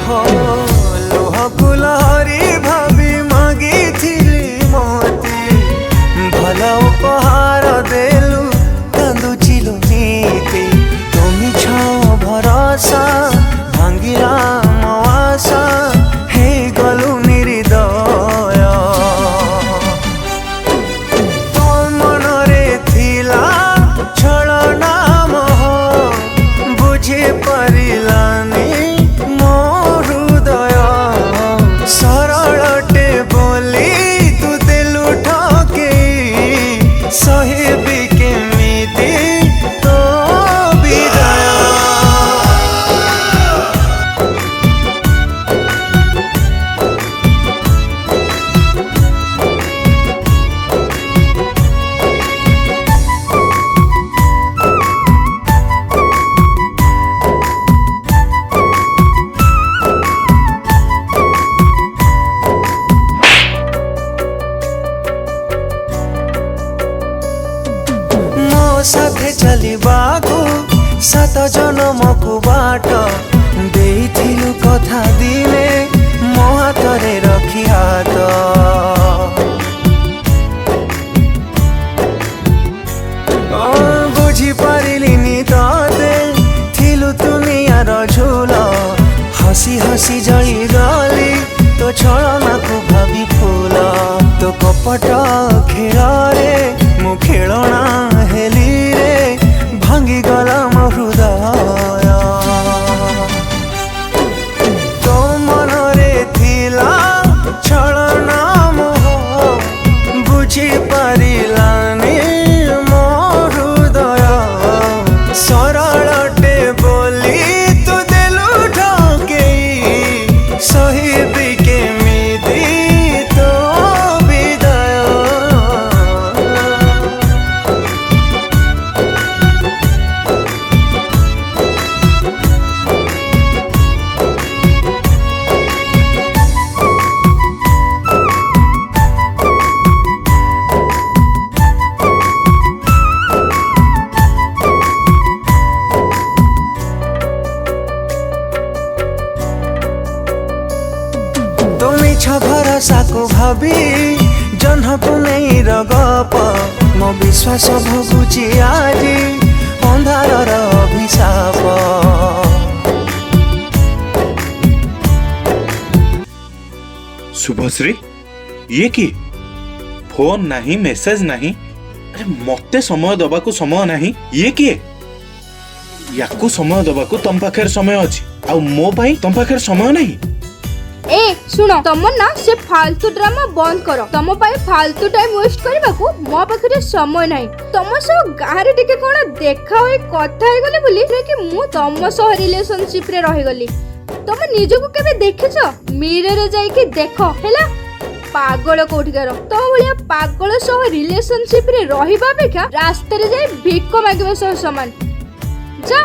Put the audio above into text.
हो लुह कुलहरी भाभी मागिथिली मोती भल उपहार देलु कांदुचिलु नीति तुमी छ भरोसा भांगिला मवासा हे गलु निर्दय तो मनरे थिला छलना मोह बुझी परिलानी मो हृदय सरलटे बोली तू दिलु ठके सहेबी केमिति तो विदाय मो साथे चलिबाकू 7 जनमकू बाट देइथिलु कथा दिने मो हातरे रखी हात बुझी पारिलिनी तते थिलु दुनियार झूल हसी हसी जली गली तो छलना को भाभी फूल तो कपट खेल रे मु खेलना हेली रे भांगी गला मो हृदय तो मनरे थिला छलना मोह बुझी पारिलानी मो हृदय सरलटे बोली तू दिलु ठके सहिबी केमिति तो विदाय तुमी छ भरोसा को भाभी जन्ह पुनै गप मो विश्वास भोगुची आजी अंधार अभिशाप शुभश्री ये की फोन नहीं मेसेज नहीं अरे मते समय दबाकू समय नहीं ये किए याकू समय दबाकू तम पाखर समय अछि आ मो पाई तम पाखर समय नहीं ए सुनो तुम ना से फालतू ड्रामा बंद करो तुम पाई फालतू टाइम वेस्ट करबा को मो पाखरे समय नहीं तुम सो गारे टिके कोन देखा होई कथा हे गले बोली कि मु तुम सो रिलेशनशिप रे रहि गली तुम निजो को केबे देखिछो मिरर रे जाई के देखो हैला पागल कोठिकार तो भलिया पागल सो रिलेशनशिप रे रहिबा बेखा रास्ता रे जाई भिक्को मागबो सो समान जा